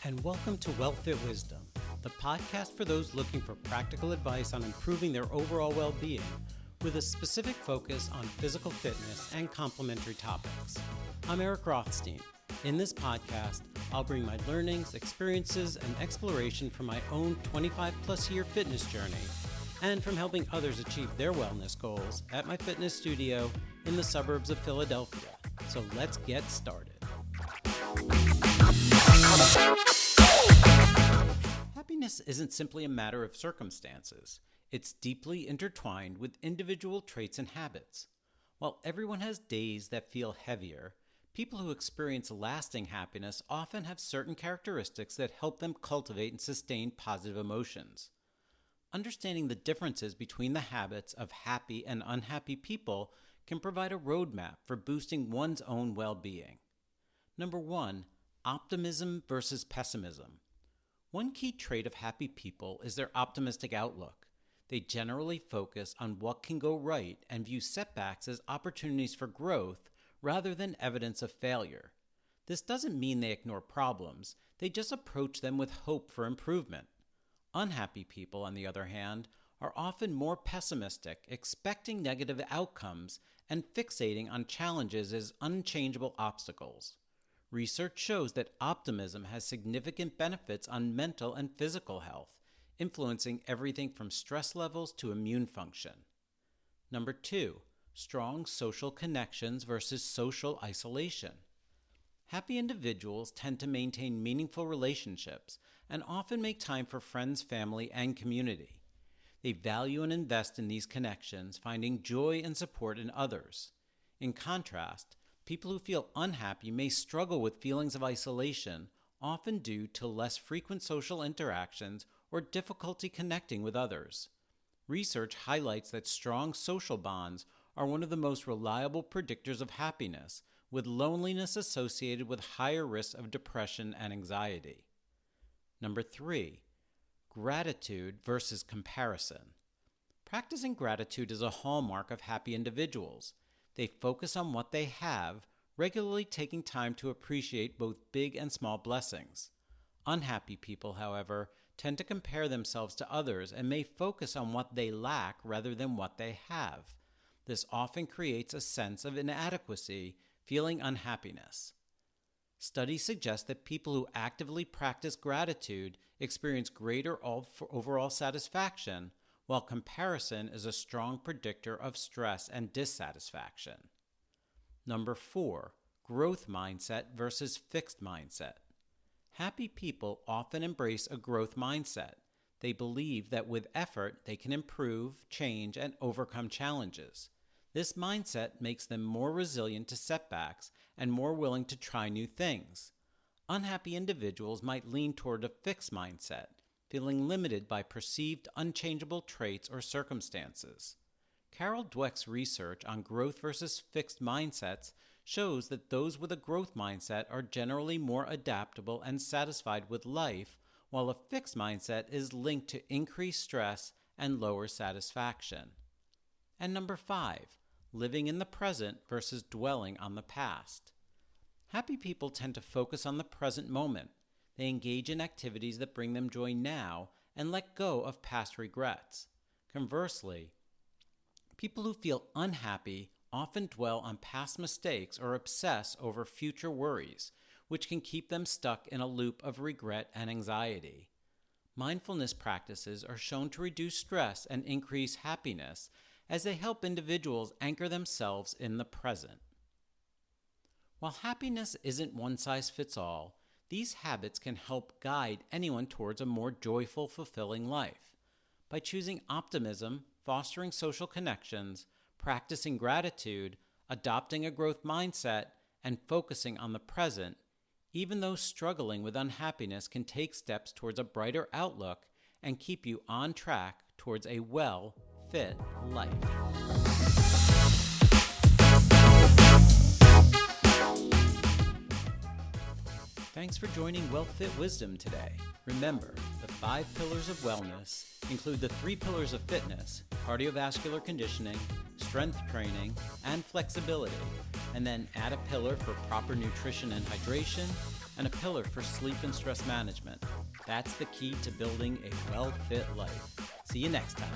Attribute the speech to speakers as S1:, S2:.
S1: and welcome to WellFit Wisdom, the podcast for those looking for practical advice on improving their overall well-being, with a specific focus on physical fitness and complementary topics. I'm Eric Rothstein. In this podcast, I'll bring my learnings, experiences, and exploration from my own 25-plus year fitness journey, and from helping others achieve their wellness goals at my fitness studio in the suburbs of Philadelphia. So let's get started. Happiness isn't simply a matter of circumstances. It's deeply intertwined with individual traits and habits. While everyone has days that feel heavier, people who experience lasting happiness often have certain characteristics that help them cultivate and sustain positive emotions. Understanding the differences between the habits of happy and unhappy people can provide a roadmap for boosting one's own well-being. Number 1, optimism versus pessimism. One key trait of happy people is their optimistic outlook. They generally focus on what can go right and view setbacks as opportunities for growth rather than evidence of failure. This doesn't mean they ignore problems, they just approach them with hope for improvement. Unhappy people, on the other hand, are often more pessimistic, expecting negative outcomes and fixating on challenges as unchangeable obstacles. Research shows that optimism has significant benefits on mental and physical health, influencing everything from stress levels to immune function. Number 2, strong social connections versus social isolation. Happy individuals tend to maintain meaningful relationships and often make time for friends, family, and community. They value and invest in these connections, finding joy and support in others. In contrast, people who feel unhappy may struggle with feelings of isolation, often due to less frequent social interactions or difficulty connecting with others. Research highlights that strong social bonds are one of the most reliable predictors of happiness, with loneliness associated with higher risks of depression and anxiety. Number 3, gratitude versus comparison. Practicing gratitude is a hallmark of happy individuals. They focus on what they have, regularly taking time to appreciate both big and small blessings. Unhappy people, however, tend to compare themselves to others and may focus on what they lack rather than what they have. This often creates a sense of inadequacy, feeling unhappiness. Studies suggest that people who actively practice gratitude experience greater overall satisfaction, while comparison is a strong predictor of stress and dissatisfaction. Number 4, growth mindset versus fixed mindset. Happy people often embrace a growth mindset. They believe that with effort, they can improve, change, and overcome challenges. This mindset makes them more resilient to setbacks and more willing to try new things. Unhappy individuals might lean toward a fixed mindset, feeling limited by perceived unchangeable traits or circumstances. Carol Dweck's research on growth versus fixed mindsets shows that those with a growth mindset are generally more adaptable and satisfied with life, while a fixed mindset is linked to increased stress and lower satisfaction. And number 5, living in the present versus dwelling on the past. Happy people tend to focus on the present moment. They engage in activities that bring them joy now and let go of past regrets. Conversely, people who feel unhappy often dwell on past mistakes or obsess over future worries, which can keep them stuck in a loop of regret and anxiety. Mindfulness practices are shown to reduce stress and increase happiness as they help individuals anchor themselves in the present. While happiness isn't one size fits all, these habits can help guide anyone towards a more joyful, fulfilling life. By choosing optimism, fostering social connections, practicing gratitude, adopting a growth mindset, and focusing on the present, even those struggling with unhappiness can take steps towards a brighter outlook and keep you on track towards a well-fit life. Thanks for joining WellFit Wisdom today. Remember, the 5 pillars of wellness include the 3 pillars of fitness: cardiovascular conditioning, strength training, and flexibility, and then add a pillar for proper nutrition and hydration, and a pillar for sleep and stress management. That's the key to building a well-fit life. See you next time.